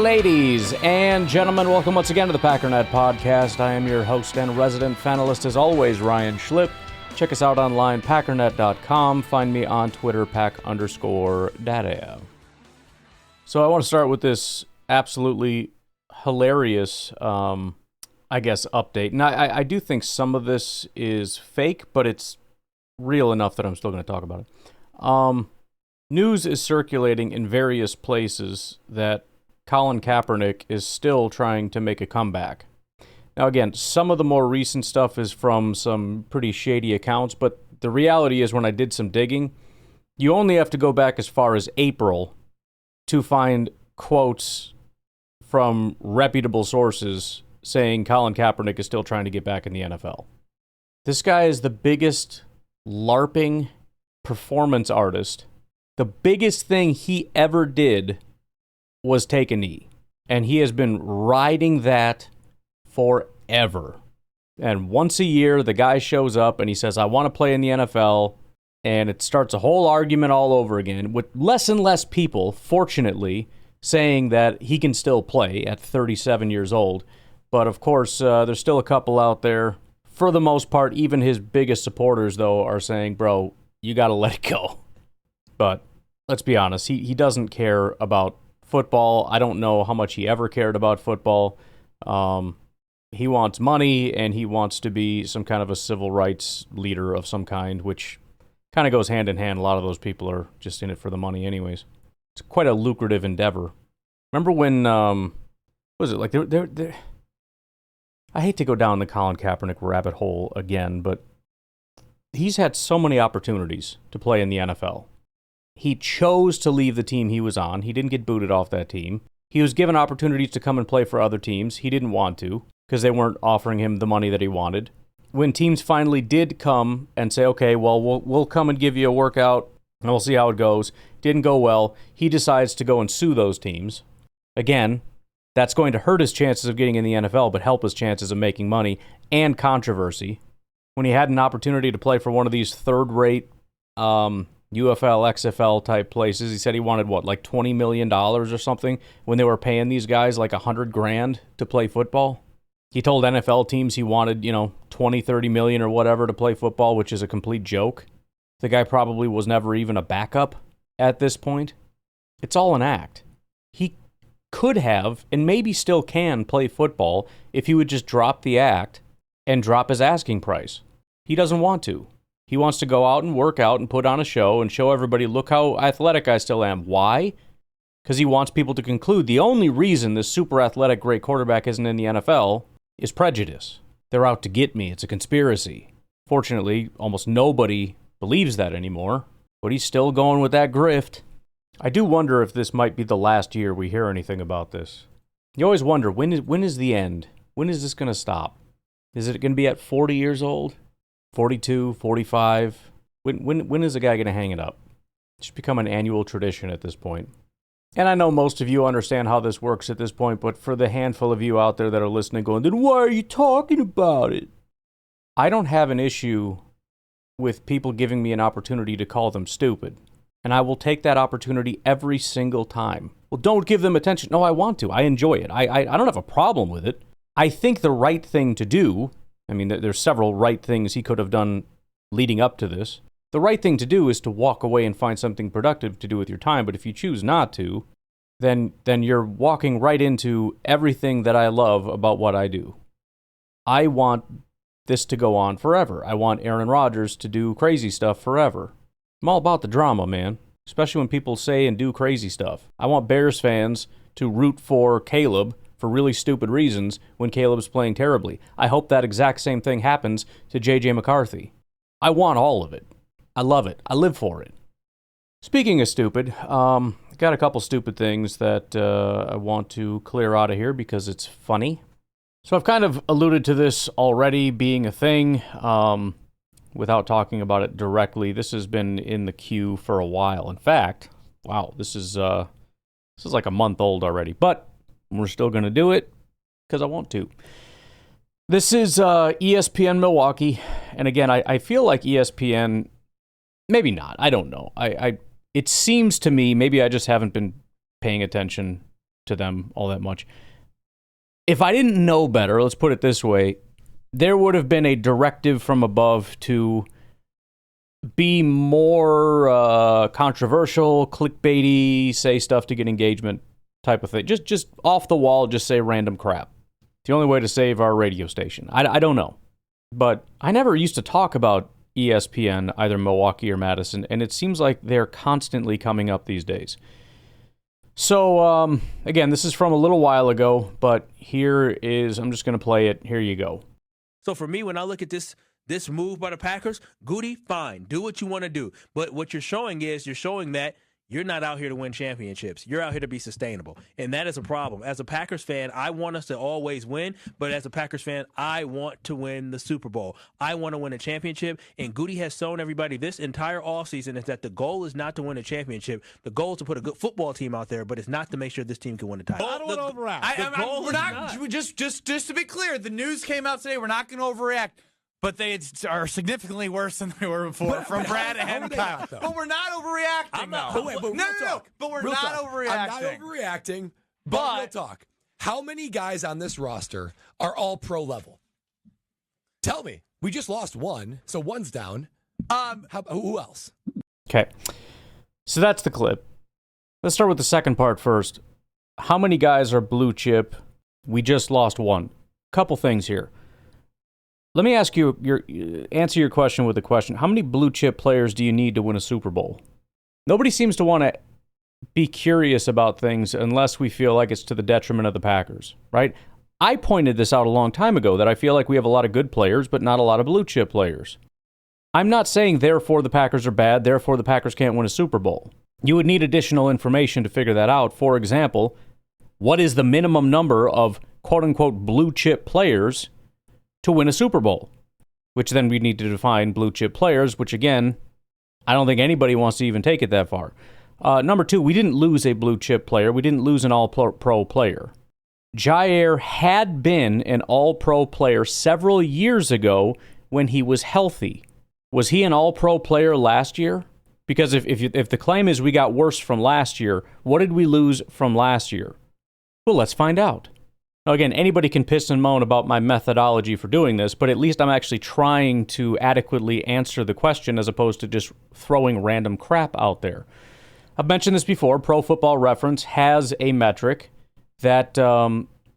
Ladies and gentlemen, welcome once again to the Packernet Podcast. I am your host and resident fanalist, as always, Ryan Schlip. Check us out online, packernet.com. Find me on Twitter, pack_data. So I want to start with this absolutely hilarious, update. Now, I do think some of this is fake, but it's real enough that I'm still going to talk about it. News is circulating in various places that Colin Kaepernick is still trying to make a comeback. Now, again, some of the more recent stuff is from some pretty shady accounts, but the reality is when I did some digging, you only have to go back as far as April to find quotes from reputable sources saying Colin Kaepernick is still trying to get back in the NFL. This guy is the biggest LARPing performance artist. The biggest thing he ever did was take a knee. And he has been riding that forever. And once a year, the guy shows up and he says, I want to play in the NFL. And it starts a whole argument all over again with less and less people, fortunately, saying that he can still play at 37 years old. But of course, there's still a couple out there. For the most part, even his biggest supporters, though, are saying, bro, you got to let it go. But let's be honest, he doesn't care about football. I don't know how much he ever cared about football. He wants money, and he wants to be some kind of a civil rights leader of some kind, which kind of goes hand in hand. A lot of those people are just in it for the money anyways. It's quite a lucrative endeavor. Remember when, what was it, like, I hate to go down the Colin Kaepernick rabbit hole again, but he's had so many opportunities to play in the NFL. He chose to leave the team he was on. He didn't get booted off that team. He was given opportunities to come and play for other teams. He didn't want to because they weren't offering him the money that he wanted. When teams finally did come and say, okay, well, we'll come and give you a workout and we'll see how it goes. Didn't go well. He decides to go and sue those teams. Again, that's going to hurt his chances of getting in the NFL, but help his chances of making money and controversy. When he had an opportunity to play for one of these third-rate UFL, XFL type places, he said he wanted, like $20 million or something when they were paying these guys like $100,000 to play football. He told NFL teams he wanted, 20, 30 million or whatever to play football, which is a complete joke. The guy probably was never even a backup at this point. It's all an act. He could have, and maybe still can, play football if he would just drop the act and drop his asking price. He doesn't want to. He wants to go out and work out and put on a show and show everybody, look how athletic I still am. Why? Because he wants people to conclude the only reason this super athletic great quarterback isn't in the NFL is prejudice. They're out to get me. It's a conspiracy. Fortunately, almost nobody believes that anymore, but he's still going with that grift. I do wonder if this might be the last year we hear anything about this. You always wonder, when is the end? When is this going to stop? Is it going to be at 40 years old? 42, 45? When is the guy going to hang it up? It's become an annual tradition at this point. And I know most of you understand how this works at this point, but for the handful of you out there that are listening going, then why are you talking about it? I don't have an issue with people giving me an opportunity to call them stupid. And I will take that opportunity every single time. Well, don't give them attention. No, I want to. I enjoy it. I don't have a problem with it. I think the right thing to do, I mean, there's several right things he could have done leading up to this. The right thing to do is to walk away and find something productive to do with your time. But if you choose not to, then you're walking right into everything that I love about what I do. I want this to go on forever. I want Aaron Rodgers to do crazy stuff forever. I'm all about the drama, man, especially when people say and do crazy stuff. I want Bears fans to root for Caleb for really stupid reasons when Caleb's playing terribly. I hope that exact same thing happens to J.J. McCarthy. I want all of it. I love it. I live for it. Speaking of stupid, I got a couple stupid things that I want to clear out of here because it's funny. So I've kind of alluded to this already being a thing without talking about it directly. This has been in the queue for a while. In fact, wow, this is like a month old already, but we're still going to do it because I want to. This is ESPN Milwaukee, and again, I feel like ESPN, maybe not, I don't know. It seems to me, maybe I just haven't been paying attention to them all that much. If I didn't know better, let's put it this way, there would have been a directive from above to be more controversial, clickbaity, say stuff to get engagement type of thing. Just off the wall, just say random crap. It's the only way to save our radio station. I don't know. But I never used to talk about ESPN, either Milwaukee or Madison, and it seems like they're constantly coming up these days. So, again, this is from a little while ago, but I'm just going to play it. Here you go. So for me, when I look at this move by the Packers, Gutey, fine, do what you want to do. But what you're showing that you're not out here to win championships. You're out here to be sustainable. And that is a problem. As a Packers fan, I want us to always win. But as a Packers fan, I want to win the Super Bowl. I want to win a championship. And Gutey has shown everybody this entire offseason is that the goal is not to win a championship. The goal is to put a good football team out there, but it's not to make sure this team can win a title. I don't want to overact. We're not. Just to be clear, the news came out today. We're not going to overreact. But they are significantly worse than they were before, from Brad and Kyle. But we're not overreacting, though. No. But we're not overreacting. I'm not overreacting, but real talk. How many guys on this roster are all pro level? Tell me. We just lost one, so one's down. Who else? Okay. So that's the clip. Let's start with the second part first. How many guys are blue chip? We just lost one. Couple things here. Let me ask you, answer your question with a question. How many blue chip players do you need to win a Super Bowl? Nobody seems to want to be curious about things unless we feel like it's to the detriment of the Packers, right? I pointed this out a long time ago that I feel like we have a lot of good players, but not a lot of blue chip players. I'm not saying therefore the Packers are bad, therefore the Packers can't win a Super Bowl. You would need additional information to figure that out. For example, what is the minimum number of quote-unquote blue chip players to win a Super Bowl, which then we need to define blue chip players, which again, I don't think anybody wants to even take it that far. Number two, we didn't lose a blue chip player. We didn't lose an all-pro player. Jair had been an all-pro player several years ago when he was healthy. Was he an all-pro player last year? Because if the claim is we got worse from last year, what did we lose from last year? Well, let's find out. Now, again, anybody can piss and moan about my methodology for doing this, but at least I'm actually trying to adequately answer the question as opposed to just throwing random crap out there. I've mentioned this before. Pro Football Reference has a metric that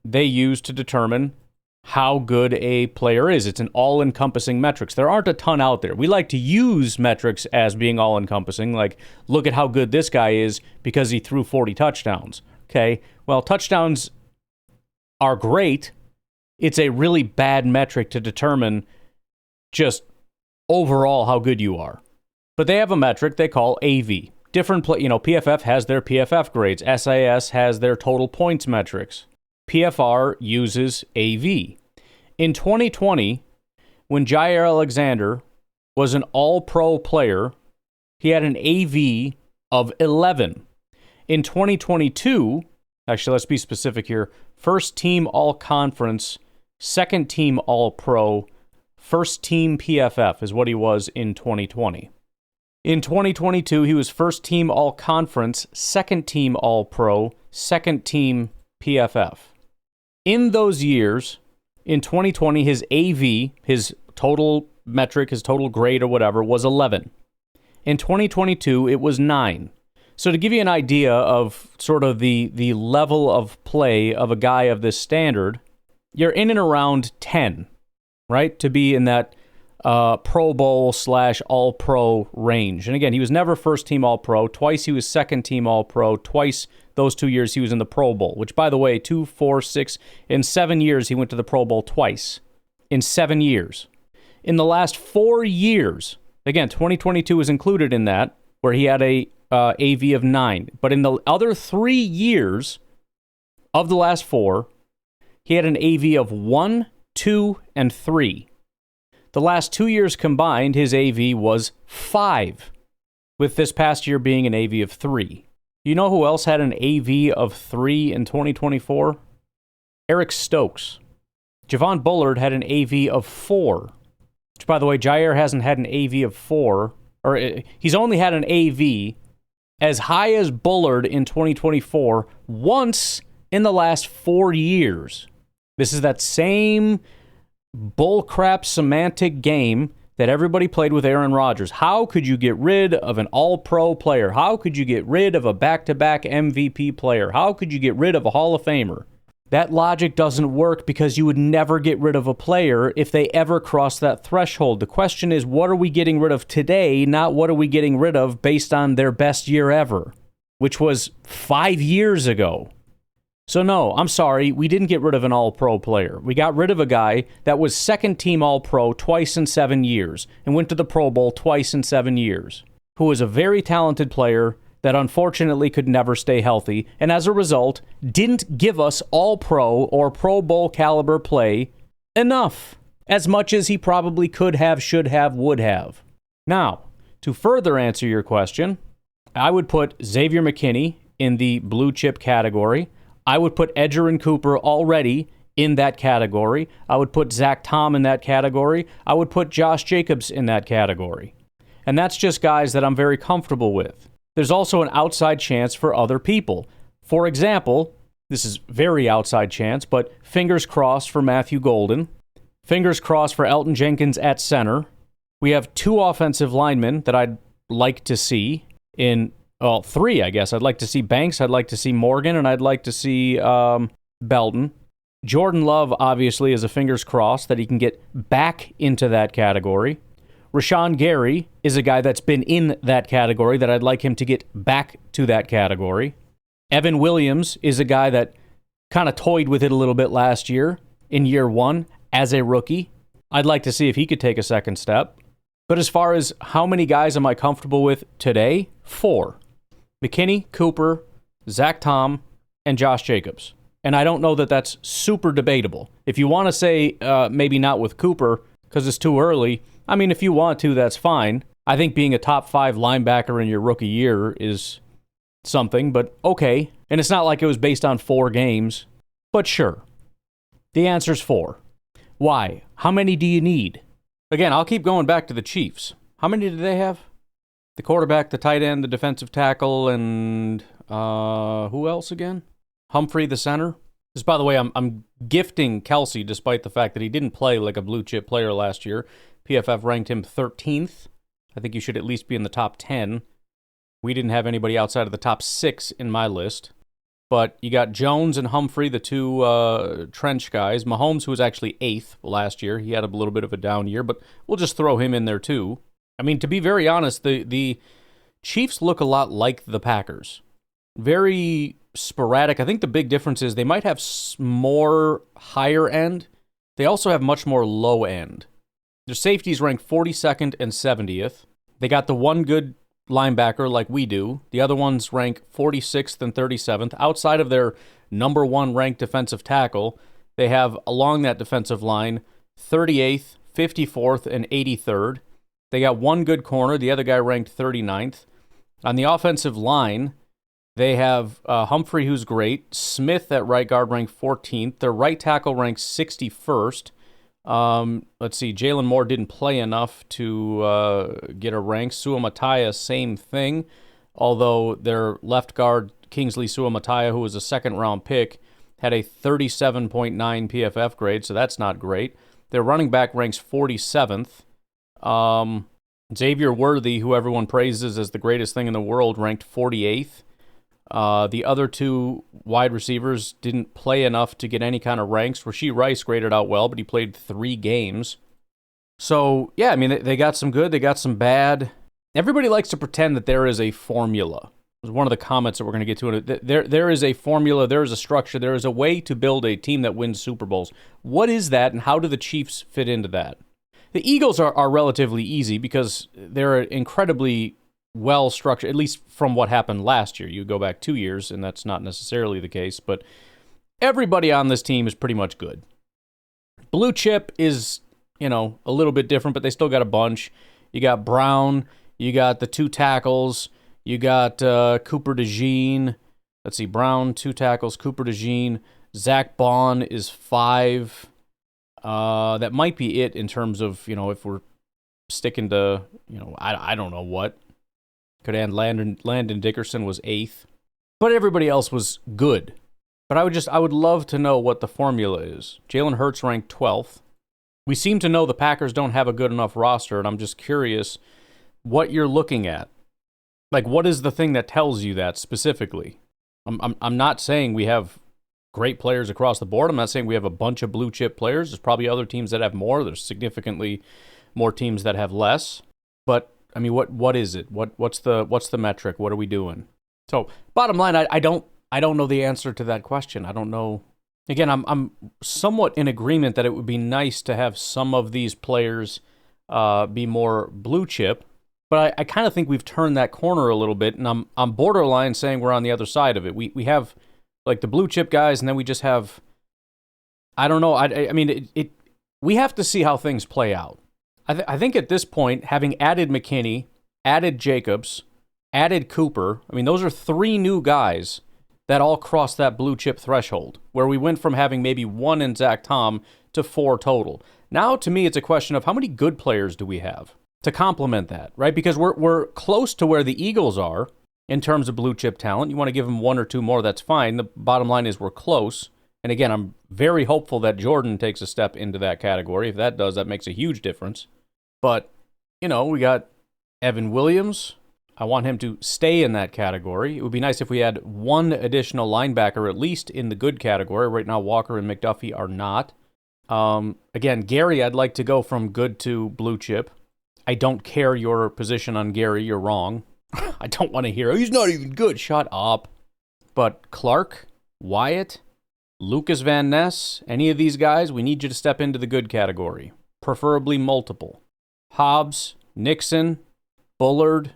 they use to determine how good a player is. It's an all-encompassing metrics. There aren't a ton out there. We like to use metrics as being all-encompassing, like look at how good this guy is because he threw 40 touchdowns. Okay, well, touchdowns are great. It's a really bad metric to determine just overall how good you are. But they have a metric they call AV. PFF has their PFF grades. SIS has their total points metrics. PFR uses AV. In 2020, when Jair Alexander was an all-pro player, he had an AV of 11. In 2022, actually, let's be specific here. First team all-conference, second team all-pro, first team PFF is what he was in 2020. In 2022, he was first team all-conference, second team all-pro, second team PFF. In those years, in 2020, his AV, his total metric, his total grade or whatever, was 11. In 2022, it was 9. So to give you an idea of sort of the level of play of a guy of this standard, you're in and around 10, right? To be in that Pro Bowl / All-Pro range. And again, he was never first-team All-Pro. Twice he was second-team All-Pro. Twice those 2 years he was in the Pro Bowl, which, by the way, 2, 4, 6, in 7 years he went to the Pro Bowl twice. In 7 years. In the last 4 years, again, 2022 was included in that, where he had a AV of 9. But in the other 3 years of the last 4, he had an AV of 1, 2, and 3. The last 2 years combined, his AV was 5, with this past year being an AV of 3. You know who else had an AV of 3 in 2024? Eric Stokes. Javon Bullard had an AV of 4. Which, by the way, Jair hasn't had an AV of 4. Or he's only had an AV as high as Bullard in 2024 once in the last 4 years. This is that same bullcrap semantic game that everybody played with Aaron Rodgers. How could you get rid of an all-pro player? How could you get rid of a back-to-back MVP player? How could you get rid of a Hall of Famer? That logic doesn't work because you would never get rid of a player if they ever cross that threshold. The question is, what are we getting rid of today, not what are we getting rid of based on their best year ever, which was 5 years ago. So no, I'm sorry, we didn't get rid of an all-pro player. We got rid of a guy that was second-team all-pro twice in 7 years and went to the Pro Bowl twice in 7 years, who was a very talented player that unfortunately could never stay healthy, and as a result, didn't give us all-pro or Pro Bowl caliber play enough, as much as he probably could have, should have, would have. Now, to further answer your question, I would put Xavier McKinney in the blue chip category. I would put Edger and Cooper already in that category. I would put Zach Tom in that category. I would put Josh Jacobs in that category. And that's just guys that I'm very comfortable with. There's also an outside chance for other people. For example, this is very outside chance, but fingers crossed for Matthew Golden. Fingers crossed for Elton Jenkins at center. We have 2 offensive linemen that I'd like to see in, well, 3, I guess. I'd like to see Banks, I'd like to see Morgan, and I'd like to see Belton. Jordan Love, obviously, is a fingers crossed that he can get back into that category. Rashawn Gary is a guy that's been in that category that I'd like him to get back to that category. Evan Williams is a guy that kind of toyed with it a little bit last year in year 1 as a rookie. I'd like to see if he could take a second step. But as far as how many guys am I comfortable with today? 4. McKinney, Cooper, Zach Tom, and Josh Jacobs. And I don't know that that's super debatable. If you want to say maybe not with Cooper because it's too early, I mean, if you want to, that's fine. I think being a top 5 linebacker in your rookie year is something, but okay. And it's not like it was based on 4 games, but sure. The answer's 4. Why? How many do you need? Again, I'll keep going back to the Chiefs. How many do they have? The quarterback, the tight end, the defensive tackle, and who else again? Humphrey, the center. This, by the way, I'm gifting Kelsey despite the fact that he didn't play like a blue chip player last year. PFF ranked him 13th. I think you should at least be in the top 10. We didn't have anybody outside of the top 6 in my list. But you got Jones and Humphrey, the 2 trench guys. Mahomes, who was actually 8th last year. He had a little bit of a down year, but we'll just throw him in there too. I mean, to be very honest, the Chiefs look a lot like the Packers. Very sporadic. I think the big difference is they might have more higher end. They also have much more low end. Their safeties ranked 42nd and 70th. They got the one good linebacker like we do. The other ones rank 46th and 37th. Outside of their number 1 ranked defensive tackle, they have along that defensive line 38th, 54th, and 83rd. They got one good corner. The other guy ranked 39th. On the offensive line, they have Humphrey, who's great. Smith at right guard ranked 14th. Their right tackle ranked 61st. Let's see, Jalen Moore didn't play enough to get a rank. Suamataia, same thing. Although their left guard, Kingsley Suamataia, who was a second-round pick, had a 37.9 PFF grade, so that's not great. Their running back ranks 47th. Xavier Worthy, who everyone praises as the greatest thing in the world, ranked 48th. The other 2 wide receivers didn't play enough to get any kind of ranks. Rashee Rice graded out well, but he played 3 games. So, yeah, I mean, they got some good, they got some bad. Everybody likes to pretend that there is a formula. It was one of the comments that we're going to get to. There is a formula, there is a structure, there is a way to build a team that wins Super Bowls. What is that, and how do the Chiefs fit into that? The Eagles are relatively easy because they're incredibly well structured, at least from what happened last year. You go back 2 years, and that's not necessarily the case, but everybody on this team is pretty much good. Blue chip is, a little bit different, but they still got a bunch. You got Brown, you got the 2 tackles, you got Cooper DeJean. Let's see, Brown, 2 tackles, Cooper DeJean. Zach Bond is 5. That might be it in terms of, if we're sticking to, I don't know what. Could add Landon Dickerson was 8th. But everybody else was good. But I would love to know what the formula is. Jalen Hurts ranked 12th. We seem to know the Packers don't have a good enough roster, and I'm just curious what you're looking at. Like, what is the thing that tells you that specifically? I'm not saying we have great players across the board. I'm not saying we have a bunch of blue chip players. There's probably other teams that have more. There's significantly more teams that have less. But I mean, what is it? What's the metric? What are we doing? So, bottom line, I don't know the answer to that question. I don't know. Again, I'm somewhat in agreement that it would be nice to have some of these players be more blue chip, but I kind of think we've turned that corner a little bit, and I'm borderline saying we're on the other side of it. We have like the blue chip guys, and then we just have, I don't know. I mean, we have to see how things play out. I think at this point, having added McKinney, added Jacobs, added Cooper, I mean, those are 3 new guys that all crossed that blue chip threshold, where we went from having maybe 1 in Zach Tom to 4 total. Now, to me, it's a question of how many good players do we have to complement that, right? Because we're close to where the Eagles are in terms of blue chip talent. You want to give them 1 or 2 more, that's fine. The bottom line is we're close. And again, I'm very hopeful that Jordan takes a step into that category. If that does, that makes a huge difference. But, we got Evan Williams. I want him to stay in that category. It would be nice if we had 1 additional linebacker at least in the good category. Right now, Walker and McDuffie are not. Again, Gary, I'd like to go from good to blue chip. I don't care your position on Gary. You're wrong. I don't want to hear, he's not even good. Shut up. But Clark, Wyatt, Lucas Van Ness, any of these guys, we need you to step into the good category. Preferably multiple. Hobbs, Nixon, Bullard,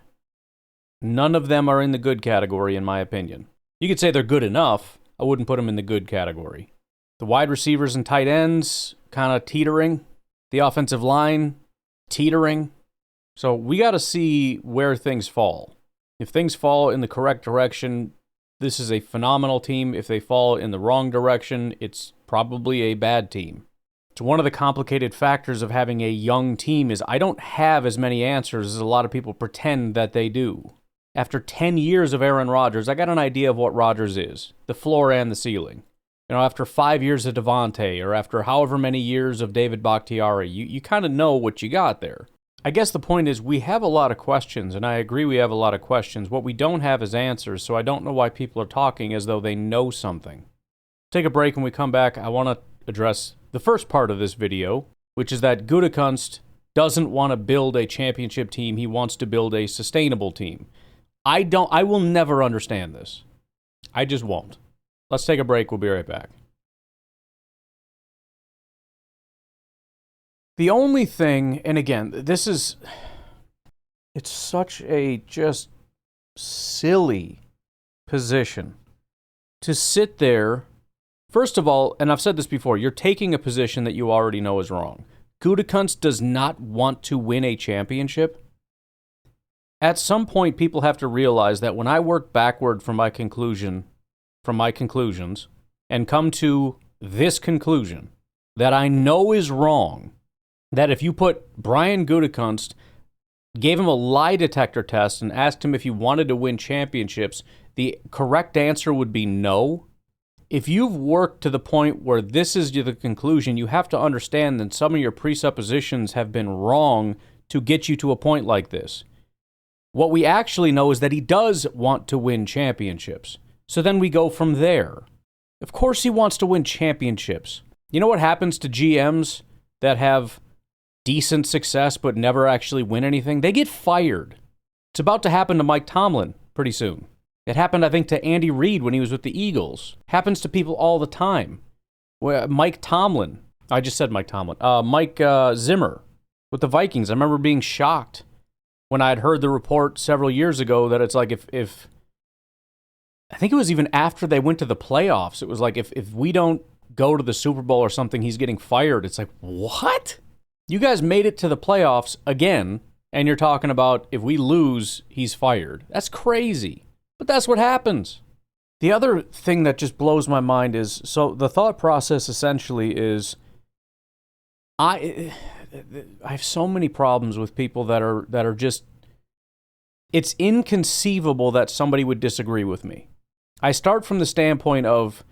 none of them are in the good category, in my opinion. You could say they're good enough. I wouldn't put them in the good category. The wide receivers and tight ends, kind of teetering. The offensive line, teetering. So we got to see where things fall. If things fall in the correct direction, this is a phenomenal team. If they fall in the wrong direction, it's probably a bad team. It's one of the complicated factors of having a young team is I don't have as many answers as a lot of people pretend that they do. After 10 years of Aaron Rodgers, I got an idea of what Rodgers is, the floor and the ceiling. After 5 years of Devontae, or after however many years of David Bakhtiari, you kind of know what you got there. I guess the point is we have a lot of questions, and I agree we have a lot of questions. What we don't have is answers, so I don't know why people are talking as though they know something. Take a break, and we come back. I want to address the first part of this video, which is that Gutekunst doesn't want to build a championship team. He wants to build a sustainable team. I will never understand this. I just won't. Let's take a break. We'll be right back. The only thing, and again, it's such a just silly position to sit there. First of all, and I've said this before, you're taking a position that you already know is wrong. Gutekunst does not want to win a championship. At some point, people have to realize that when I work backward from my conclusions, and come to this conclusion that I know is wrong, that if you put Brian Gutekunst, gave him a lie detector test and asked him if he wanted to win championships, the correct answer would be no. If you've worked to the point where this is the conclusion, you have to understand that some of your presuppositions have been wrong to get you to a point like this. What we actually know is that he does want to win championships. So then we go from there. Of course he wants to win championships. You know what happens to GMs that have decent success but never actually win anything? They get fired. It's about to happen to Mike Tomlin pretty soon. It happened, I think, to Andy Reid when he was with the Eagles. Happens to people all the time. Mike Tomlin. I just said Mike Tomlin. Mike Zimmer with the Vikings. I remember being shocked when I had heard the report several years ago that it's like if I think it was even after they went to the playoffs, it was like if we don't go to the Super Bowl or something, he's getting fired. It's like, what? You guys made it to the playoffs again, and you're talking about if we lose, he's fired. That's crazy. But that's what happens. The other thing that just blows my mind is, so the thought process essentially is, I have so many problems with people that are just, it's inconceivable that somebody would disagree with me. I start from the standpoint of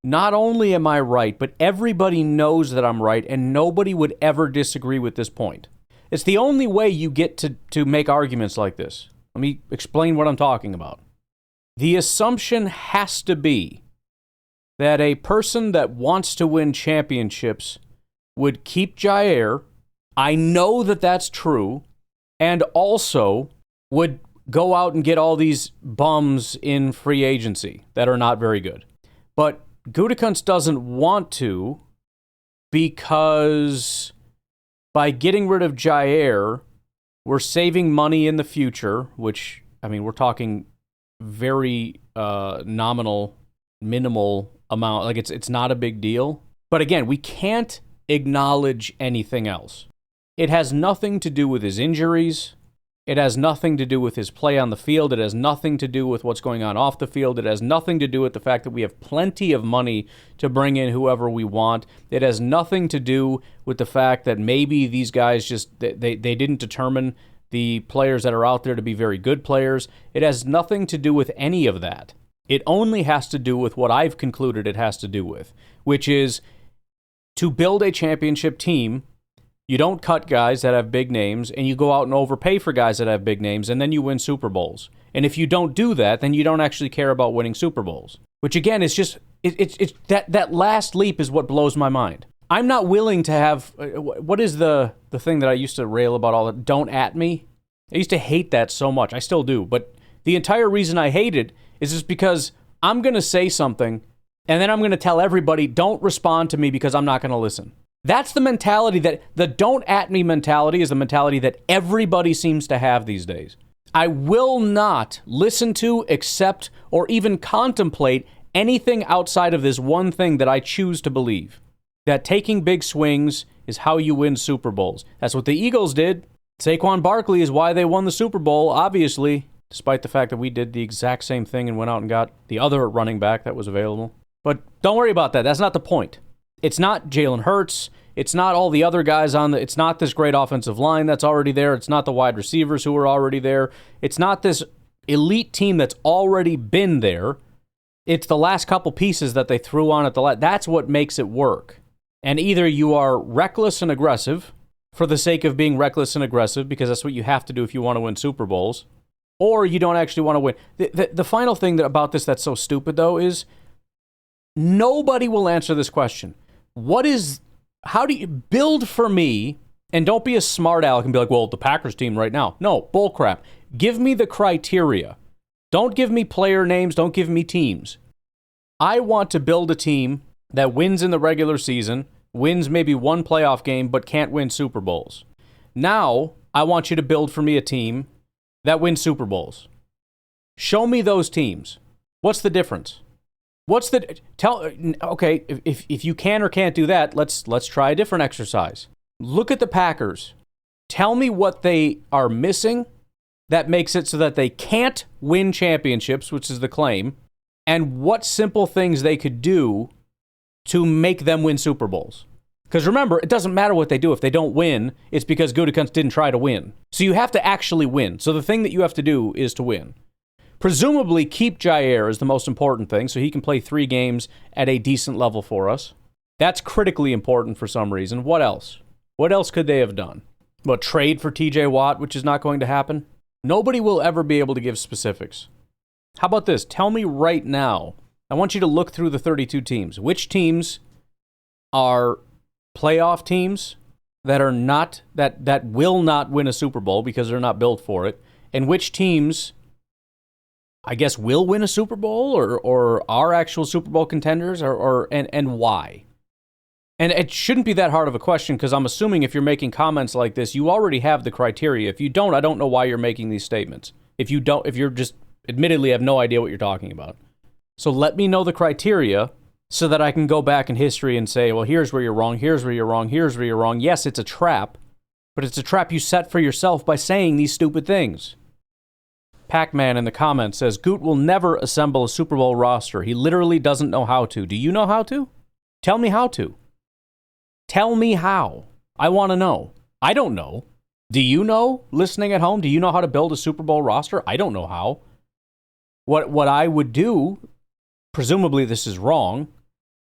not only am I right, but everybody knows that I'm right, and nobody would ever disagree with this point. It's the only way you get to make arguments like this. Let me explain what I'm talking about. The assumption has to be that a person that wants to win championships would keep Jair. I know that that's true, and also would go out and get all these bums in free agency that are not very good. But Gutekunst doesn't want to, because by getting rid of Jair, we're saving money in the future, which, I mean, we're talking very nominal, minimal amount. Like, it's not a big deal. But again, we can't acknowledge anything else. It has nothing to do with his injuries. It has nothing to do with his play on the field. It has nothing to do with what's going on off the field. It has nothing to do with the fact that we have plenty of money to bring in whoever we want. It has nothing to do with the fact that maybe these guys just, they didn't determine the players that are out there to be very good players. It has nothing to do with any of that. It only has to do with what I've concluded it has to do with, which is to build a championship team. You don't cut guys that have big names, and you go out and overpay for guys that have big names, and then you win Super Bowls. And if you don't do that, then you don't actually care about winning Super Bowls. Which, again, is just, it's that last leap is what blows my mind. I'm not willing to have, what is the thing that I used to rail about all that? Don't at me. I used to hate that so much. I still do. But the entire reason I hate it is just because I'm going to say something, and then I'm going to tell everybody, don't respond to me because I'm not going to listen. That's the mentality the don't at me mentality is the mentality that everybody seems to have these days. I will not listen to, accept, or even contemplate anything outside of this one thing that I choose to believe. That taking big swings is how you win Super Bowls. That's what the Eagles did. Saquon Barkley is why they won the Super Bowl, obviously, despite the fact that we did the exact same thing and went out and got the other running back that was available. But don't worry about that. That's not the point. It's not Jalen Hurts. It's not all the other guys it's not this great offensive line that's already there. It's not the wide receivers who are already there. It's not this elite team that's already been there. It's the last couple pieces that they threw on at the last. That's what makes it work. And either you are reckless and aggressive for the sake of being reckless and aggressive, because that's what you have to do if you want to win Super Bowls, or you don't actually want to win. The final thing about this that's so stupid, though, is nobody will answer this question. How do you build for me, and don't be a smart aleck and be like, well, the Packers team right now. No, bullcrap. Give me the criteria. Don't give me player names. Don't give me teams. I want to build a team that wins in the regular season, wins maybe one playoff game, but can't win Super Bowls. Now, I want you to build for me a team that wins Super Bowls. Show me those teams. What's the difference? Okay, if you can or can't do that, let's try a different exercise. Look at the Packers. Tell me what they are missing that makes it so that they can't win championships, which is the claim, and what simple things they could do to make them win Super Bowls. Because remember, it doesn't matter what they do. If they don't win, it's because Gutekunst didn't try to win. So you have to actually win. So the thing that you have to do is to win. Presumably, keep Jair is the most important thing, so he can play 3 games at a decent level for us. That's critically important for some reason. What else? What else could they have done? What, trade for TJ Watt, which is not going to happen? Nobody will ever be able to give specifics. How about this? Tell me right now. I want you to look through the 32 teams. Which teams are playoff teams that are not that will not win a Super Bowl because they're not built for it, and which teams, I guess, will win a Super Bowl or are actual Super Bowl contenders, and why? And it shouldn't be that hard of a question, because I'm assuming if you're making comments like this, you already have the criteria. If you don't, I don't know why you're making these statements. If you're just admittedly have no idea what you're talking about. So let me know the criteria so that I can go back in history and say, well, here's where you're wrong, here's where you're wrong, here's where you're wrong. Yes, it's a trap, but it's a trap you set for yourself by saying these stupid things. Pac-Man in the comments says, Goot will never assemble a Super Bowl roster. He literally doesn't know how to. Do you know how to? Tell me how to. Tell me how. I want to know. I don't know. Do you know, listening at home, do you know how to build a Super Bowl roster? I don't know how. What I would do, presumably this is wrong,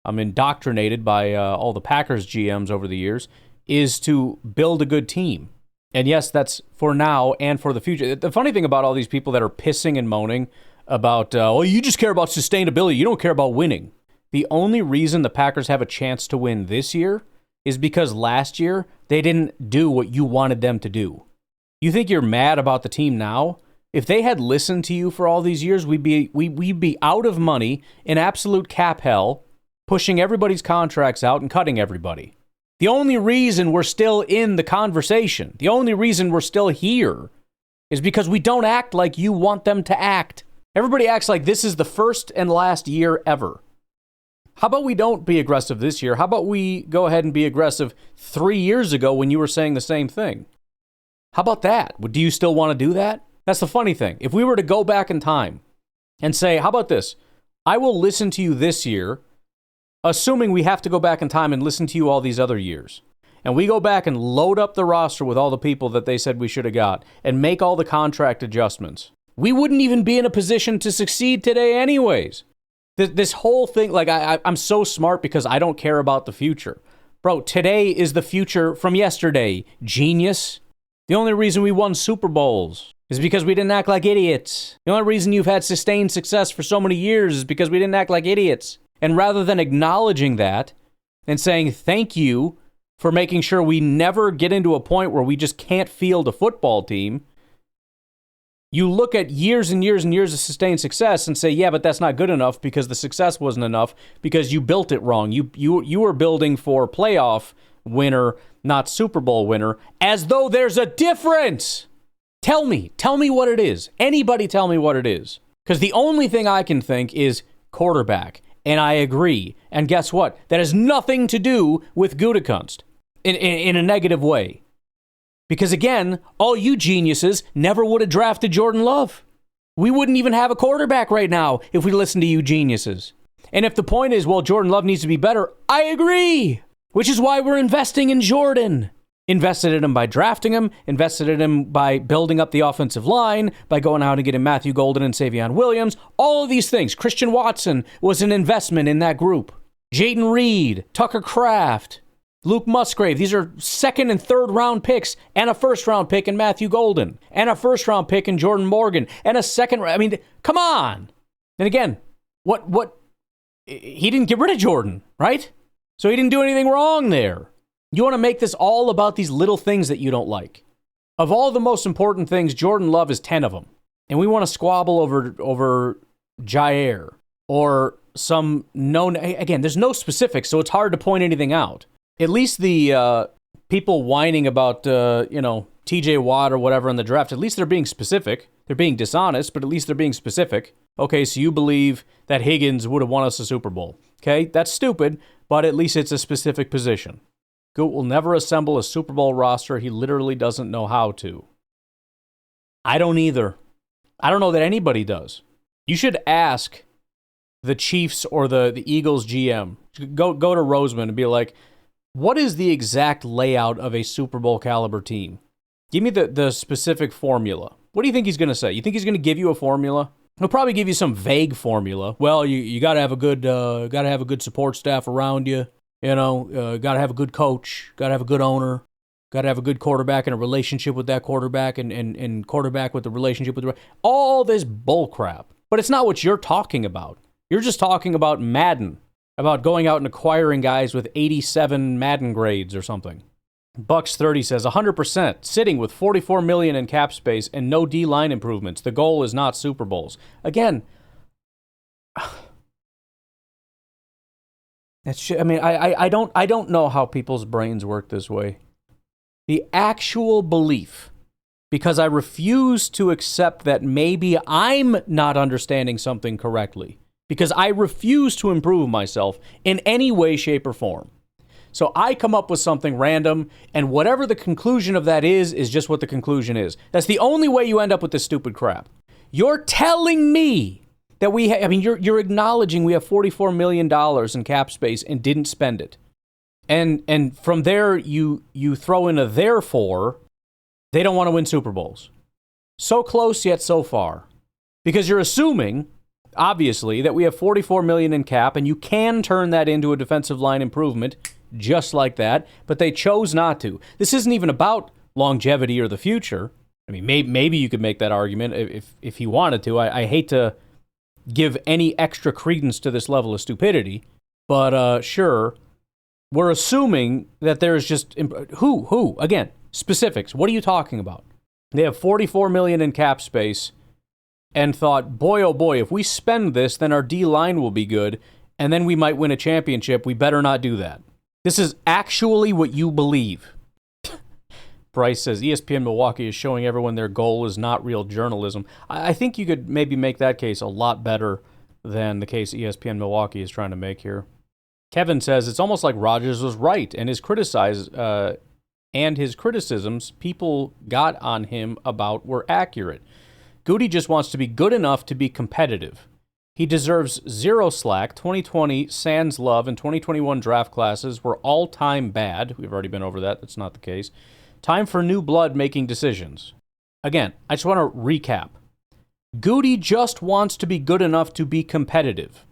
I'm indoctrinated by all the Packers GMs over the years, is to build a good team. And yes, that's for now and for the future. The funny thing about all these people that are pissing and moaning about, you just care about sustainability, you don't care about winning. The only reason the Packers have a chance to win this year is because last year they didn't do what you wanted them to do. You think you're mad about the team now? If they had listened to you for all these years, we'd be out of money, in absolute cap hell, pushing everybody's contracts out and cutting everybody. The only reason we're still in the conversation, the only reason we're still here, is because we don't act like you want them to act. Everybody acts like this is the first and last year ever. How about we don't be aggressive this year? How about we go ahead and be aggressive 3 years ago when you were saying the same thing? How about that? Do you still want to do that? That's the funny thing. If we were to go back in time and say, how about this? I will listen to you this year, assuming we have to go back in time and listen to you all these other years. And we go back and load up the roster with all the people that they said we should have got and make all the contract adjustments. We wouldn't even be in a position to succeed today anyways. This whole thing, like I'm so smart because I don't care about the future. Bro, today is the future from yesterday, genius. The only reason we won Super Bowls is because we didn't act like idiots. The only reason you've had sustained success for so many years is because we didn't act like idiots. And rather than acknowledging that and saying thank you for making sure we never get into a point where we just can't field a football team, you look at years and years and years of sustained success and say, yeah, but that's not good enough because the success wasn't enough because you built it wrong. You were building for playoff winner, not Super Bowl winner, as though there's a difference. Tell me what it is. Anybody tell me what it is. Because the only thing I can think is quarterback. And I agree. And guess what? That has nothing to do with Gutekunst in a negative way. Because again, all you geniuses never would have drafted Jordan Love. We wouldn't even have a quarterback right now if we listened to you geniuses. And if the point is, well, Jordan Love needs to be better, I agree. Which is why we're investing in Jordan. Invested in him by drafting him, invested in him by building up the offensive line, by going out and getting Matthew Golden and Savion Williams. All of these things. Christian Watson was an investment in that group. Jaden Reed, Tucker Kraft, Luke Musgrave. These are second and third round picks and a first round pick in Matthew Golden and a first round pick in Jordan Morgan and a second. I mean, come on. And again, what? He didn't get rid of Jordan, right? So he didn't do anything wrong there. You want to make this all about these little things that you don't like. Of all the most important things, Jordan Love is 10 of them. And we want to squabble over Jair or some known... Again, there's no specifics, so it's hard to point anything out. At least the people whining about, TJ Watt or whatever in the draft, at least they're being specific. They're being dishonest, but at least they're being specific. Okay, so you believe that Higgins would have won us a Super Bowl. Okay, that's stupid, but at least it's a specific position. Goot will never assemble a Super Bowl roster. He literally doesn't know how to. I don't either. I don't know that anybody does. You should ask the Chiefs or the Eagles GM. Go to Roseman and be like, what is the exact layout of a Super Bowl caliber team? Give me the specific formula. What do you think he's going to say? You think he's going to give you a formula? He'll probably give you some vague formula. Well, you got to have a good support staff around you. Got to have a good coach, got to have a good owner, got to have a good quarterback and a relationship with that quarterback and quarterback with the relationship with all this bull crap. But it's not what you're talking about. You're just talking about Madden, about going out and acquiring guys with 87 Madden grades or something. Bucks 30 says 100%, sitting with $44 million in cap space and no D-line improvements. The goal is not Super Bowls. Again, I don't know how people's brains work this way. The actual belief, because I refuse to accept that maybe I'm not understanding something correctly, because I refuse to improve myself in any way, shape, or form. So I come up with something random, and whatever the conclusion of that is just what the conclusion is. That's the only way you end up with this stupid crap. You're telling me that you're acknowledging we have $44 million in cap space and didn't spend it. And from there, you throw in a therefore They don't want to win Super Bowls. So close yet so far. Because you're assuming, obviously, that we have $44 million in cap, and you can turn that into a defensive line improvement just like that, but they chose not to. This isn't even about longevity or the future. I mean, maybe you could make that argument if he wanted to. I hate to give any extra credence to this level of stupidity, but sure, we're assuming that there's just... Who? Again, specifics. What are you talking about? They have $44 million in cap space and thought, boy, oh boy, if we spend this, then our D-line will be good, and then we might win a championship. We better not do that. This is actually what you believe. Bryce says, ESPN Milwaukee is showing everyone their goal is not real journalism. I think you could maybe make that case a lot better than the case ESPN Milwaukee is trying to make here. Kevin says, it's almost like Rodgers was right, and his criticisms people got on him about were accurate. Gutey just wants to be good enough to be competitive. He deserves zero slack. 2020 sans love and 2021 draft classes were all-time bad. We've already been over that. That's not the case. Time for new blood making decisions. Again, I just want to recap. Gutey just wants to be good enough to be competitive.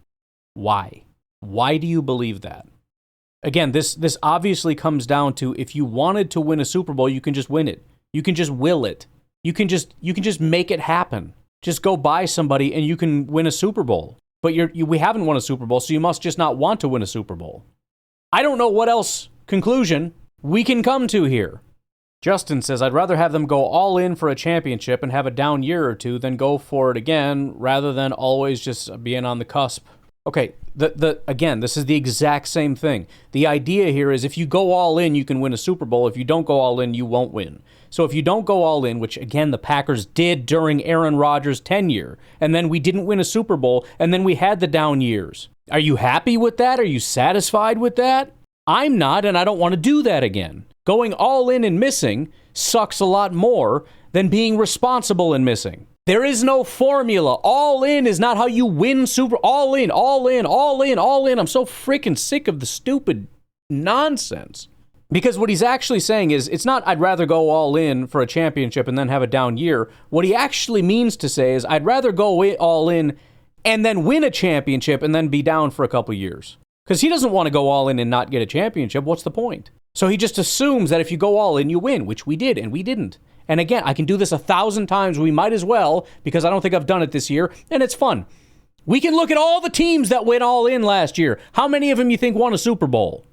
Why? Why do you believe that? Again, this obviously comes down to if you wanted to win a Super Bowl, you can just win it. You can just will it. You can just make it happen. Just go buy somebody and you can win a Super Bowl. But we haven't won a Super Bowl, so you must just not want to win a Super Bowl. I don't know what else conclusion we can come to here. Justin says, I'd rather have them go all in for a championship and have a down year or two than go for it again, rather than always just being on the cusp. Okay, again, this is the exact same thing. The idea here is if you go all in, you can win a Super Bowl. If you don't go all in, you won't win. So if you don't go all in, which again the Packers did during Aaron Rodgers' tenure, and then we didn't win a Super Bowl, and then we had the down years. Are you happy with that? Are you satisfied with that? I'm not, and I don't want to do that again. Going all in and missing sucks a lot more than being responsible and missing. There is no formula. All in is not how you win Super... All in, all in, all in, all in. I'm so freaking sick of the stupid nonsense. Because what he's actually saying is, it's not I'd rather go all in for a championship and then have a down year. What he actually means to say is I'd rather go all in and then win a championship and then be down for a couple years. Because he doesn't want to go all in and not get a championship. What's the point? So he just assumes that if you go all in, you win, which we did, and we didn't. And again, I can do this 1,000 times. We might as well, because I don't think I've done it this year, and it's fun. We can look at all the teams that went all in last year. How many of them you think won a Super Bowl?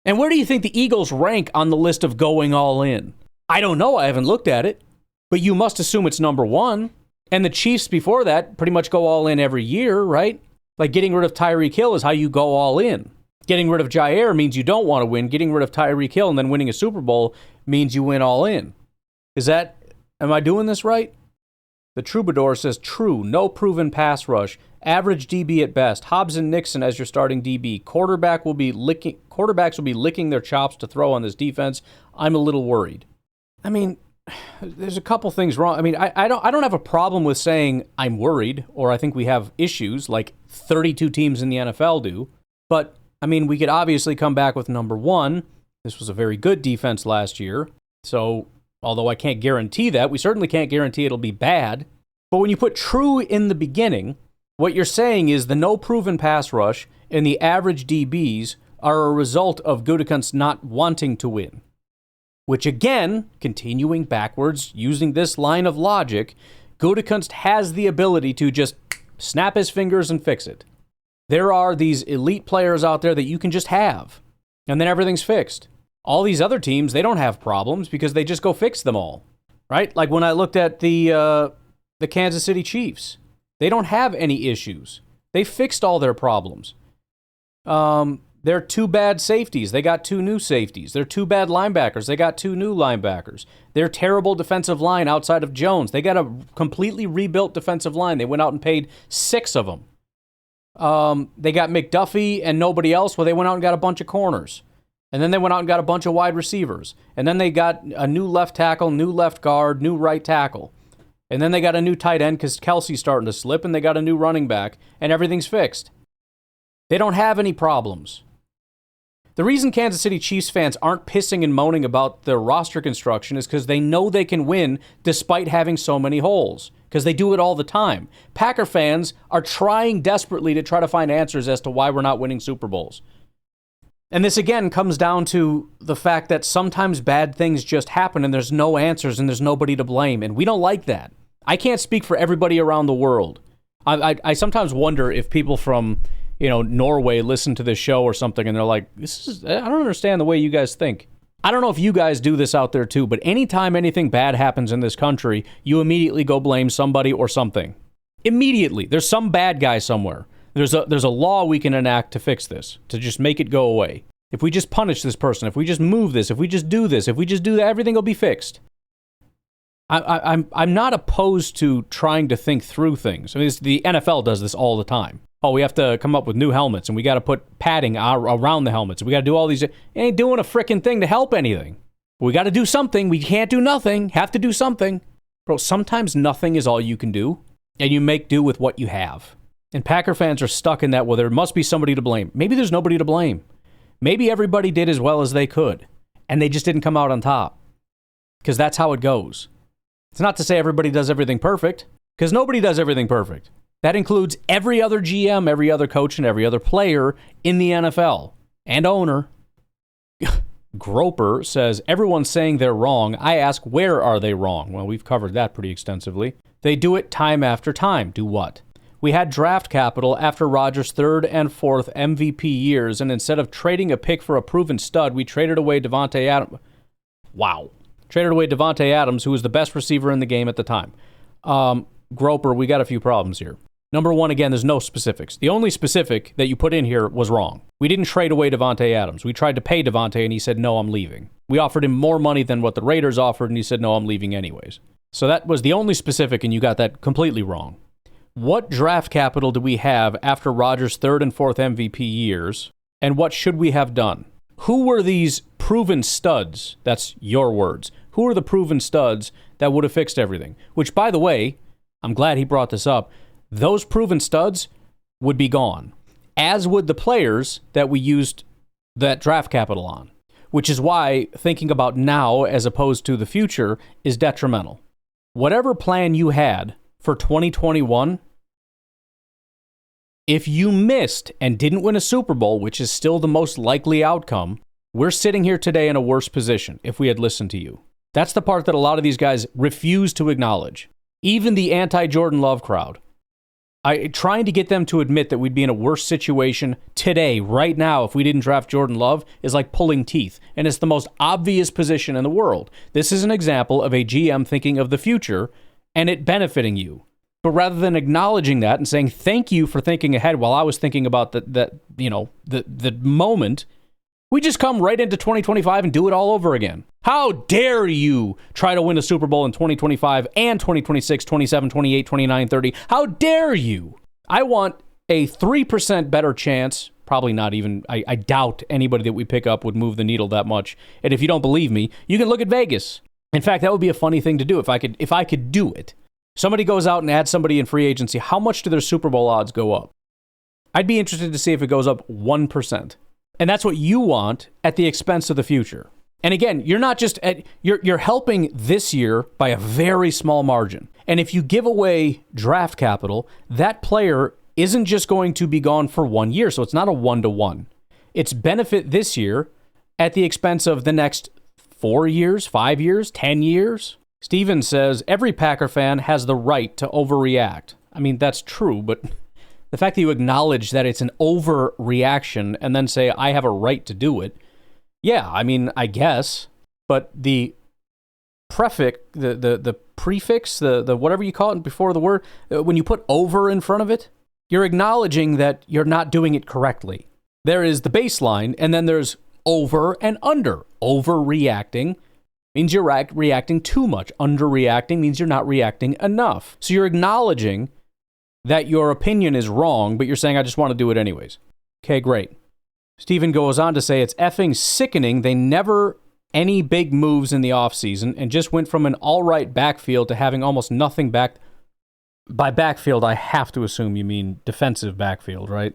And where do you think the Eagles rank on the list of going all in? I don't know. I haven't looked at it. But you must assume it's number one. And the Chiefs before that pretty much go all in every year, right? Like getting rid of Tyreek Hill is how you go all in. Getting rid of Jair means you don't want to win. Getting rid of Tyreek Hill and then winning a Super Bowl means you win all in. Am I doing this right? The Troubadour says, true, no proven pass rush. Average DB at best. Hobbs and Nixon as your starting DB. Quarterbacks will be licking their chops to throw on this defense. I'm a little worried. I mean, there's a couple things wrong. I mean, I don't have a problem with saying I'm worried or I think we have issues like 32 teams in the NFL do. But, I mean, we could obviously come back with number one. This was a very good defense last year. So, although I can't guarantee that, we certainly can't guarantee it'll be bad. But when you put true in the beginning, what you're saying is the no proven pass rush and the average DBs are a result of Gutekunst not wanting to win. Which again, continuing backwards, using this line of logic, Gutekunst has the ability to just snap his fingers and fix it. There are these elite players out there that you can just have, and then everything's fixed. All these other teams, they don't have problems because they just go fix them all, right? Like when I looked at the Kansas City Chiefs, they don't have any issues. They fixed all their problems. They're two bad safeties. They got two new safeties. They're two bad linebackers. They got two new linebackers. They're terrible defensive line outside of Jones. They got a completely rebuilt defensive line. They went out and paid 6 of them. They got McDuffie and nobody else. Well, they went out and got a bunch of corners. And then they went out and got a bunch of wide receivers. And then they got a new left tackle, new left guard, new right tackle. And then they got a new tight end because Kelsey's starting to slip, and they got a new running back, and everything's fixed. They don't have any problems. The reason Kansas City Chiefs fans aren't pissing and moaning about their roster construction is because they know they can win despite having so many holes, because they do it all the time. Packer fans are trying desperately to try to find answers as to why we're not winning Super Bowls. And this, again, comes down to the fact that sometimes bad things just happen and there's no answers and there's nobody to blame, and we don't like that. I can't speak for everybody around the world. I sometimes wonder if people from Norway listen to this show or something and they're like, I don't understand the way you guys think. I don't know if you guys do this out there too, but anytime anything bad happens in this country, you immediately go blame somebody or something. Immediately. There's some bad guy somewhere. There's a law we can enact to fix this, to just make it go away. If we just punish this person, if we just move this, if we just do this, if we just do that, everything will be fixed. I'm not opposed to trying to think through things. I mean, the NFL does this all the time. Oh, we have to come up with new helmets, and we got to put padding around the helmets. And we got to do all these. It ain't doing a frickin' thing to help anything. We got to do something. We can't do nothing. Have to do something. Bro, sometimes nothing is all you can do, and you make do with what you have. And Packer fans are stuck in that, well, there must be somebody to blame. Maybe there's nobody to blame. Maybe everybody did as well as they could, and they just didn't come out on top. Because that's how it goes. It's not to say everybody does everything perfect, because nobody does everything perfect. That includes every other GM, every other coach, and every other player in the NFL. And owner. Groper says, everyone's saying they're wrong. I ask, where are they wrong? Well, we've covered that pretty extensively. They do it time after time. Do what? We had draft capital after Rodgers' third and fourth MVP years, and instead of trading a pick for a proven stud, we traded away Davante Adams. Wow. Traded away Davante Adams, who was the best receiver in the game at the time. Groper, we got a few problems here. Number one, again, there's no specifics. The only specific that you put in here was wrong. We didn't trade away Davante Adams. We tried to pay Davante, and he said, no, I'm leaving. We offered him more money than what the Raiders offered, and he said, no, I'm leaving anyways. So that was the only specific, and you got that completely wrong. What draft capital do we have after Rodgers' third and fourth MVP years, and what should we have done? Who were these proven studs? That's your words. Who are the proven studs that would have fixed everything? Which, by the way, I'm glad he brought this up. Those proven studs would be gone, as would the players that we used that draft capital on, which is why thinking about now as opposed to the future is detrimental. Whatever plan you had for 2021, if you missed and didn't win a Super Bowl, which is still the most likely outcome, we're sitting here today in a worse position if we had listened to you. That's the part that a lot of these guys refuse to acknowledge. Even the anti-Jordan Love crowd. Trying to get them to admit that we'd be in a worse situation today, right now, if we didn't draft Jordan Love is like pulling teeth. And it's the most obvious position in the world. This is an example of a GM thinking of the future and it benefiting you. But rather than acknowledging that and saying, thank you for thinking ahead while I was thinking about the moment, we just come right into 2025 and do it all over again. How dare you try to win a Super Bowl in 2025 and 2026, 27, 28, 29, 30? How dare you? I want a 3% better chance. Probably not even, I doubt anybody that we pick up would move the needle that much. And if you don't believe me, you can look at Vegas. In fact, that would be a funny thing to do if I could do it. Somebody goes out and adds somebody in free agency. How much do their Super Bowl odds go up? I'd be interested to see if it goes up 1%. And that's what you want at the expense of the future. And again, you're not just you're helping this year by a very small margin. And if you give away draft capital, that player isn't just going to be gone for 1 year. So it's not a 1-to-1. It's benefit this year at the expense of the next 4 years, 5 years, 10 years. Steven says, every Packer fan has the right to overreact. I mean, that's true, but the fact that you acknowledge that it's an overreaction and then say, I have a right to do it, yeah, I mean, I guess, but the prefix, the prefix, the whatever you call it before the word, when you put over in front of it, you're acknowledging that you're not doing it correctly. There is the baseline, and then there's over and under. Overreacting means you're reacting too much. Underreacting means you're not reacting enough. So you're acknowledging that your opinion is wrong, but you're saying, I just want to do it anyways. Okay, great. Stephen goes on to say, it's effing sickening. They never any big moves in the offseason and just went from an all right backfield to having almost nothing back. By backfield, I have to assume you mean defensive backfield, right?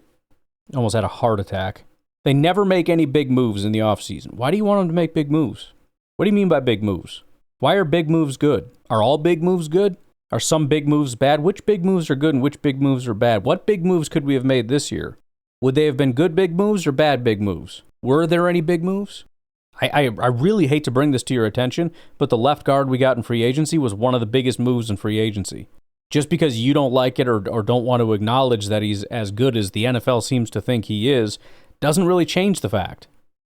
Almost had a heart attack. They never make any big moves in the offseason. Why do you want them to make big moves? What do you mean by big moves? Why are big moves good? Are all big moves good? Are some big moves bad? Which big moves are good and which big moves are bad? What big moves could we have made this year? Would they have been good big moves or bad big moves? Were there any big moves? I really hate to bring this to your attention, but the left guard we got in free agency was one of the biggest moves in free agency. Just because you don't like it or don't want to acknowledge that he's as good as the NFL seems to think he is, doesn't really change the fact.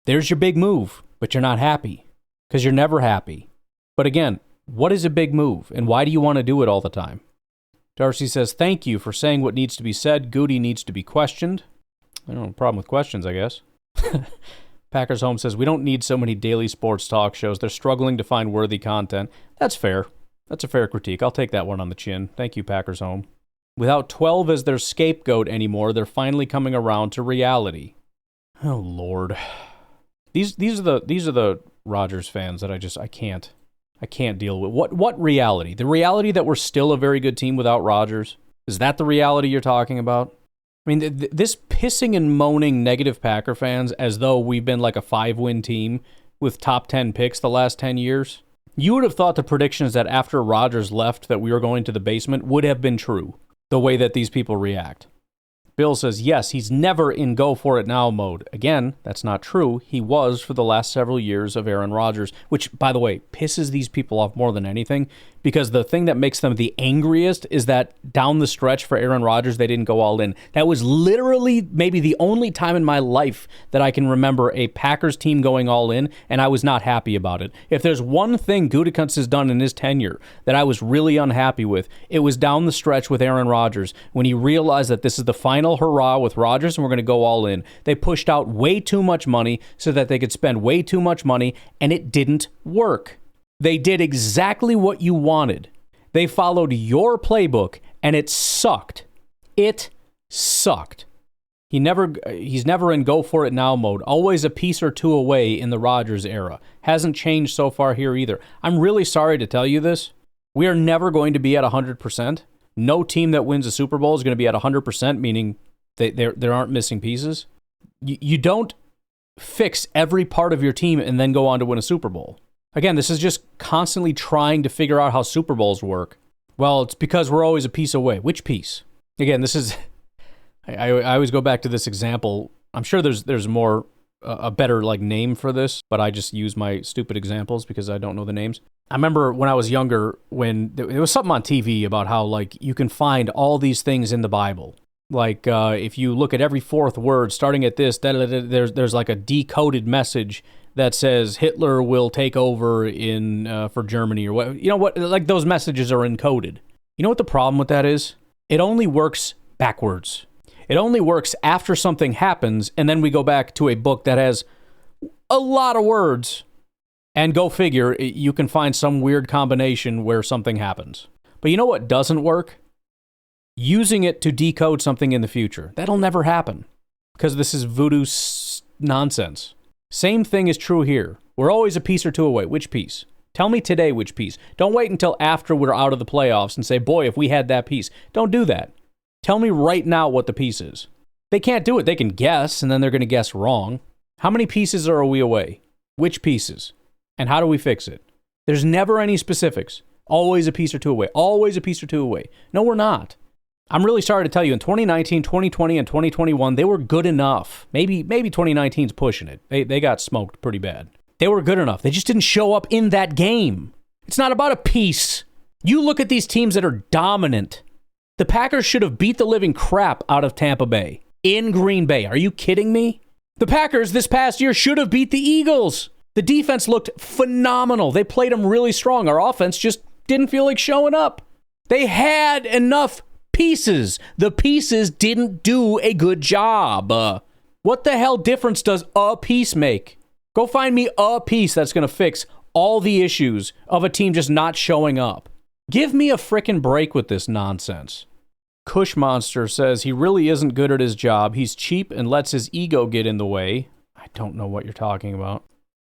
There's your big move, but you're not happy, because you're never happy. But again, what is a big move, and why do you want to do it all the time? Darcy says, thank you for saying what needs to be said. Gutey needs to be questioned. I don't have a problem with questions, I guess. Packers Home says, we don't need so many daily sports talk shows. They're struggling to find worthy content. That's fair. That's a fair critique. I'll take that one on the chin. Thank you, Packers Home. Without 12 as their scapegoat anymore, they're finally coming around to reality. Oh, Lord. These are the Rodgers fans that I can't deal with. What reality? The reality that we're still a very good team without Rodgers? Is that the reality you're talking about? I mean, this pissing and moaning negative Packer fans as though we've been like a 5-win team with top 10 picks the last 10 years. You would have thought the predictions that after Rodgers left that we were going to the basement would have been true, the way that these people react. Bill says, yes, he's never in go-for-it-now mode. Again, that's not true. He was for the last several years of Aaron Rodgers, which, by the way, pisses these people off more than anything, because the thing that makes them the angriest is that down the stretch for Aaron Rodgers, they didn't go all in. That was literally maybe the only time in my life that I can remember a Packers team going all in, and I was not happy about it. If there's one thing Gutekunst has done in his tenure that I was really unhappy with, it was down the stretch with Aaron Rodgers, when he realized that this is the final hurrah with Rodgers and we're going to go all in. They pushed out way too much money so that they could spend way too much money, and it didn't work. They did exactly what you wanted. They followed your playbook, and it sucked. It sucked. He's never in go-for-it-now mode. Always a piece or two away in the Rodgers era. Hasn't changed so far here either. I'm really sorry to tell you this. We are never going to be at 100%. No team that wins a Super Bowl is going to be at 100%, meaning there aren't missing pieces. You don't fix every part of your team and then go on to win a Super Bowl. Again, this is just constantly trying to figure out how Super Bowls work. Well, it's because we're always a piece away. Which piece? Again, this is... I always go back to this example. I'm sure there's more, a better like name for this, but I just use my stupid examples because I don't know the names. I remember when I was younger, when there was something on TV about how like you can find all these things in the Bible. Like if you look at every fourth word, starting at this, there's like a decoded message that says Hitler will take over in for Germany or what. You know what? Like those messages are encoded. You know what the problem with that is? It only works backwards. It only works after something happens, and then we go back to a book that has a lot of words, and go figure, you can find some weird combination where something happens. But you know what doesn't work? Using it to decode something in the future. That'll never happen, because this is voodoo nonsense. Same thing is true here. We're always a piece or two away. Which piece? Tell me today which piece. Don't wait until after we're out of the playoffs and say, boy, if we had that piece. Don't do that. Tell me right now what the piece is. They can't do it. They can guess, and then they're going to guess wrong. How many pieces are we away? Which pieces? And how do we fix it? There's never any specifics. Always a piece or two away. Always a piece or two away. No, we're not. I'm really sorry to tell you, in 2019, 2020, and 2021, they were good enough. Maybe 2019's pushing it. They got smoked pretty bad. They were good enough. They just didn't show up in that game. It's not about a piece. You look at these teams that are dominant. The Packers should have beat the living crap out of Tampa Bay in Green Bay. Are you kidding me? The Packers this past year should have beat the Eagles. The defense looked phenomenal. They played them really strong. Our offense just didn't feel like showing up. They had enough pieces. The pieces didn't do a good job. What the hell difference does a piece make? Go find me a piece that's going to fix all the issues of a team just not showing up. Give me a frickin' break with this nonsense. Cush Monster says he really isn't good at his job. He's cheap and lets his ego get in the way. I don't know what you're talking about.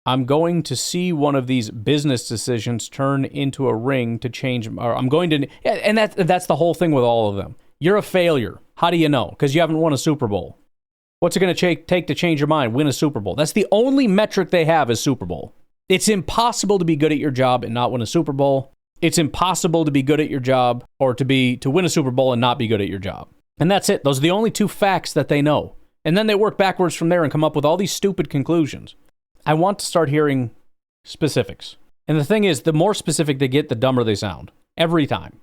I'm going to see one of these business decisions turn into a ring to change. Or I'm going to, and that's the whole thing with all of them. You're a failure. How do you know? Because you haven't won a Super Bowl. What's it going to take to change your mind? Win a Super Bowl. That's the only metric they have is Super Bowl. It's impossible to be good at your job and not win a Super Bowl. It's impossible to be good at your job or to win a Super Bowl and not be good at your job. And that's it. Those are the only two facts that they know. And then they work backwards from there and come up with all these stupid conclusions. I want to start hearing specifics. And the thing is, the more specific they get, the dumber they sound. Every time.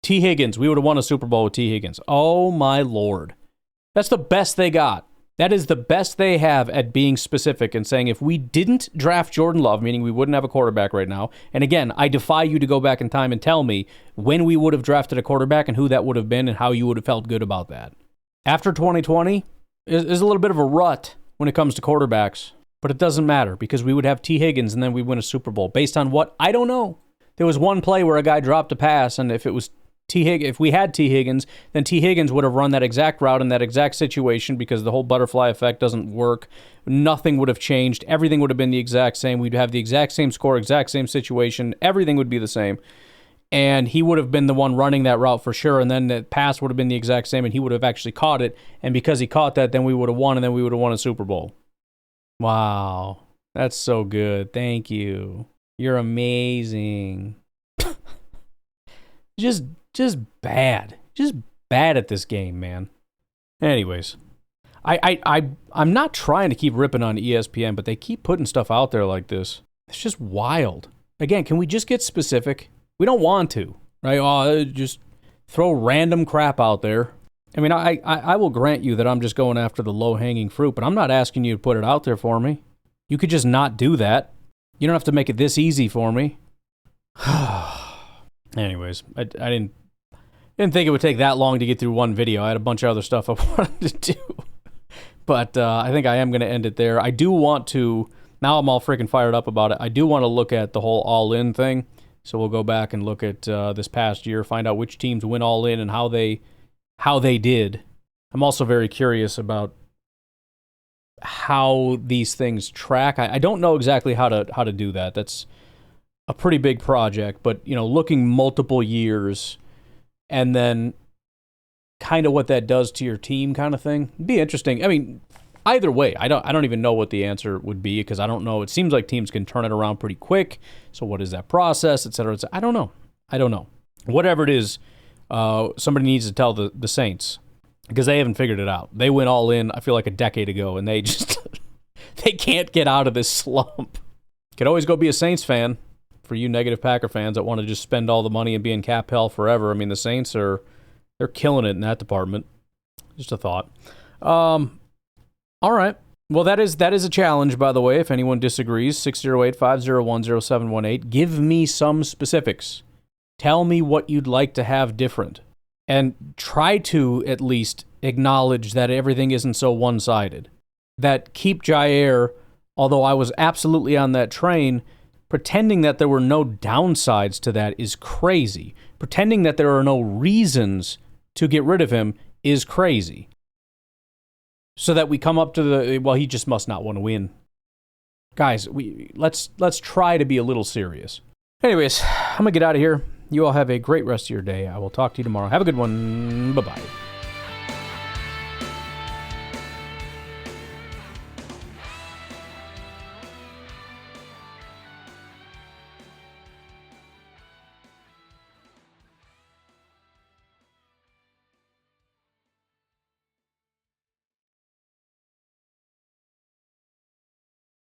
T. Higgins, we would have won a Super Bowl with T. Higgins. Oh my Lord. That's the best they got. That is the best they have at being specific and saying if we didn't draft Jordan Love, meaning we wouldn't have a quarterback right now, and again, I defy you to go back in time and tell me when we would have drafted a quarterback and who that would have been and how you would have felt good about that. After 2020, is a little bit of a rut when it comes to quarterbacks, but it doesn't matter because we would have T. Higgins and then we win a Super Bowl. Based on what? I don't know. There was one play where a guy dropped a pass, and if we had T. Higgins, then T. Higgins would have run that exact route in that exact situation because the whole butterfly effect doesn't work. Nothing would have changed. Everything would have been the exact same. We'd have the exact same score, exact same situation. Everything would be the same. And he would have been the one running that route for sure, and then the pass would have been the exact same, and he would have actually caught it. And because he caught that, then we would have won, and then we would have won a Super Bowl. Wow. That's so good. Thank you. You're amazing. Just bad. Just bad at this game, man. Anyways, I'm not trying to keep ripping on ESPN, but they keep putting stuff out there like this. It's just wild. Again, can we just get specific? We don't want to, right? Oh, just throw random crap out there. I mean, I will grant you that I'm just going after the low-hanging fruit, but I'm not asking you to put it out there for me. You could just not do that. You don't have to make it this easy for me. Anyways, I didn't think it would take that long to get through one video. I had a bunch of other stuff I wanted to do. But I think I am going to end it there. I do want to, now I'm all freaking fired up about it, I do want to look at the whole all-in thing. So we'll go back and look at this past year, find out which teams went all-in and how they did. I'm also very curious about how these things track. I don't know exactly how to do that. That's a pretty big project, but looking multiple years and then kind of what that does to your team kind of thing. It'd be interesting. I mean, either way, I don't even know what the answer would be because I don't know. It seems like teams can turn it around pretty quick. So what is that process, et cetera, et cetera? I don't know. Whatever it is, somebody needs to tell the Saints because they haven't figured it out. They went all in, I feel like a decade ago, and they just they can't get out of this slump. Could always go be a Saints fan. For you negative Packer fans that want to just spend all the money and be in cap hell forever. I mean, the Saints they're killing it in that department. Just a thought. All right. Well, that is a challenge, by the way, if anyone disagrees. 608-501-0718. Give me some specifics. Tell me what you'd like to have different. And try to at least acknowledge that everything isn't so one-sided. That keep Jair, although I was absolutely on that train, pretending that there were no downsides to that is crazy. Pretending that there are no reasons to get rid of him is crazy. So that we come up to he just must not want to win. Guys, let's try to be a little serious. Anyways, I'm going to get out of here. You all have a great rest of your day. I will talk to you tomorrow. Have a good one. Bye-bye.